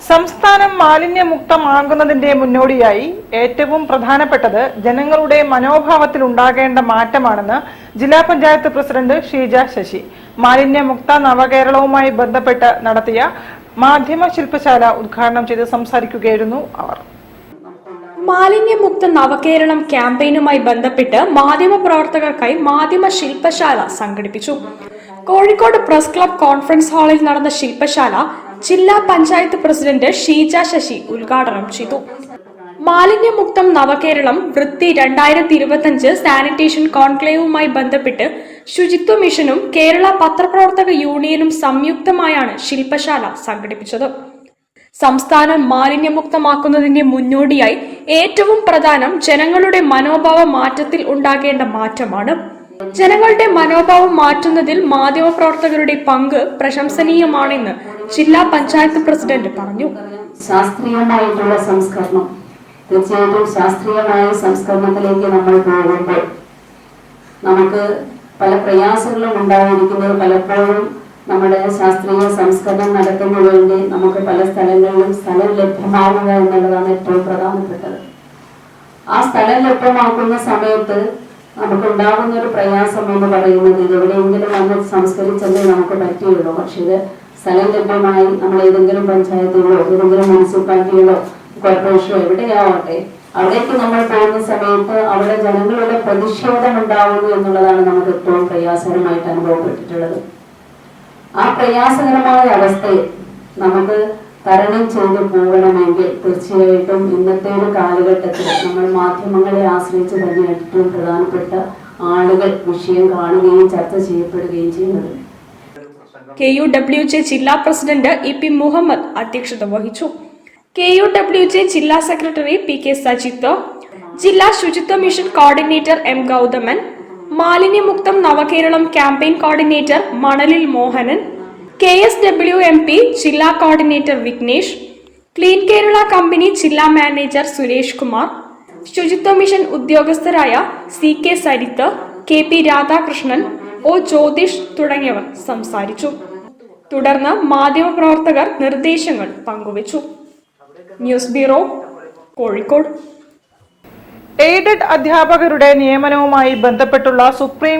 സംസ്ഥാനം മാലിന്യമുക്തമാകുന്നതിന്റെ മുന്നോടിയായി ഏറ്റവും പ്രധാനപ്പെട്ടത് ജനങ്ങളുടെ മനോഭാവത്തിൽ ഉണ്ടാകേണ്ട മാറ്റമാണെന്ന് ജില്ലാ പഞ്ചായത്ത് പ്രസിഡന്റ് ഷീജ ശശി മാലിന്യമുക്ത നവകേരളവുമായി ബന്ധപ്പെട്ട് നടത്തിയ മാധ്യമ ശില്പശാല ഉദ്ഘാടനം ചെയ്ത് സംസാരിക്കുകയായിരുന്നു അവർ. മാലിന്യമുക്ത നവകേരളം ക്യാമ്പയിനുമായി ബന്ധപ്പെട്ട് മാധ്യമപ്രവർത്തകർക്കായി മാധ്യമ ശില്പശാല സംഘടിപ്പിച്ചു. കോഴിക്കോട് പ്രസ് ക്ലബ് കോൺഫറൻസ് ഹാളിൽ നടന്ന ശില്പശാല ജില്ലാ പഞ്ചായത്ത് പ്രസിഡന്റ് ഷീജ ശശി ഉദ്ഘാടനം ചെയ്തു. മാലിന്യമുക്തം നവകേരളം വൃത്തി 2025 സാനിറ്റേഷൻ കോൺക്ലേവുമായി ബന്ധപ്പെട്ട് ശുചിത്വ മിഷനും കേരള പത്രപ്രവർത്തക യൂണിയനും സംയുക്തമായാണ് ശില്പശാല സംഘടിപ്പിച്ചത്. സംസ്ഥാനം മാലിന്യമുക്തമാക്കുന്നതിന്റെ മുന്നോടിയായി ഏറ്റവും പ്രധാനം ജനങ്ങളുടെ മനോഭാവ മാറ്റത്തിൽ ഉണ്ടാകേണ്ട മാറ്റമാണ്. ജനങ്ങളുടെ മനോഭാവം മാറ്റുന്നതിൽ മാധ്യമപ്രവർത്തകരുടെ പങ്ക് പ്രശംസനീയമാണെന്ന് ജില്ലാ പഞ്ചായത്ത് പ്രസിഡന്റ് പറഞ്ഞു. ശാസ്ത്രീയമായിട്ടുള്ള സംസ്കരണം, തീർച്ചയായിട്ടും ശാസ്ത്രീയമായ സംസ്കരണത്തിലേക്ക് നമ്മൾ പോകുമ്പോൾ നമുക്ക് പല പ്രയാസങ്ങളും ഉണ്ടായിരിക്കുന്നത് പലപ്പോഴും നമ്മുടെ ശാസ്ത്രീയ സംസ്കരണം നടത്തുന്നതിന് വേണ്ടി നമുക്ക് പല സ്ഥലങ്ങളിലും സ്ഥലം ലഭ്യമാവുക എന്നുള്ളതാണ് ഏറ്റവും പ്രധാനപ്പെട്ടത്. ആ സ്ഥലം ലഭ്യമാക്കുന്ന സമയത്ത് നമുക്കുണ്ടാകുന്ന ഒരു പ്രയാസം എന്ന് പറയുന്നത് ഇത് എവിടെയെങ്കിലും വന്ന് സംസ്കരിച്ചല്ലേ നമുക്ക് പറ്റുകയുള്ളൂ. പക്ഷേ ഇത് സ്ഥലം ലഭ്യമായി നമ്മൾ ഏതെങ്കിലും പഞ്ചായത്തുകളോ ഏതെങ്കിലും മുനിസിപ്പാലിറ്റികളോ കോർപ്പറേഷനോ എവിടെയാവട്ടെ അവിടേക്ക് നമ്മൾ പോകുന്ന സമയത്ത് അവിടെ ജനങ്ങളുടെ പ്രതിഷേധം ഉണ്ടാവുന്നു എന്നുള്ളതാണ് നമുക്ക് ഏറ്റവും പ്രയാസകരമായിട്ട് അനുഭവപ്പെട്ടിട്ടുള്ളത്. ആ പ്രയാസകരമായ അവസ്ഥയെ നമുക്ക് തരണം ചെയ്ത് പോകണമെങ്കിൽ തീർച്ചയായിട്ടും ഇന്നത്തെ ഒരു കാലഘട്ടത്തിൽ നമ്മൾ മാധ്യമങ്ങളെ ആശ്രയിച്ച് തന്നെ ഏറ്റവും പ്രധാനപ്പെട്ട ആളുകൾ വിഷയം കാണുകയും ചർച്ച ചെയ്യപ്പെടുകയും ചെയ്യുന്നത്. KUWJ ജില്ലാ പ്രസിഡന്റ് EP മുഹമ്മദ് അധ്യക്ഷത വഹിച്ചു. KUWJ ജില്ലാ സെക്രട്ടറി PK സജിത്ത്, ജില്ലാ ശുചിത്വ മിഷൻ കോർഡിനേറ്റർ M ഗൗതമൻ, മാലിന്യമുക്തം നവകേരളം ക്യാമ്പയിൻ കോർഡിനേറ്റർ മണലിൽ മോഹനൻ, KSWMP ജില്ലാ coordinator Vignesh, clean Kerala company ജില്ലാ മാനേജർ സുരേഷ് കുമാർ, ശുചിത്വ മിഷൻ ഉദ്യോഗസ്ഥരായ CK Sarith, KP Radhakrishnan, O Jyothish തുടങ്ങിയവർ സംസാരിച്ചു. തുടർന്ന് മാധ്യമപ്രവർത്തകർ നിർദ്ദേശങ്ങൾ പങ്കുവച്ചു. News bureau, Kozhikode. എയ്ഡഡ് അധ്യാപകരുടെ നിയമനവുമായി ബന്ധപ്പെട്ടുള്ള സുപ്രീം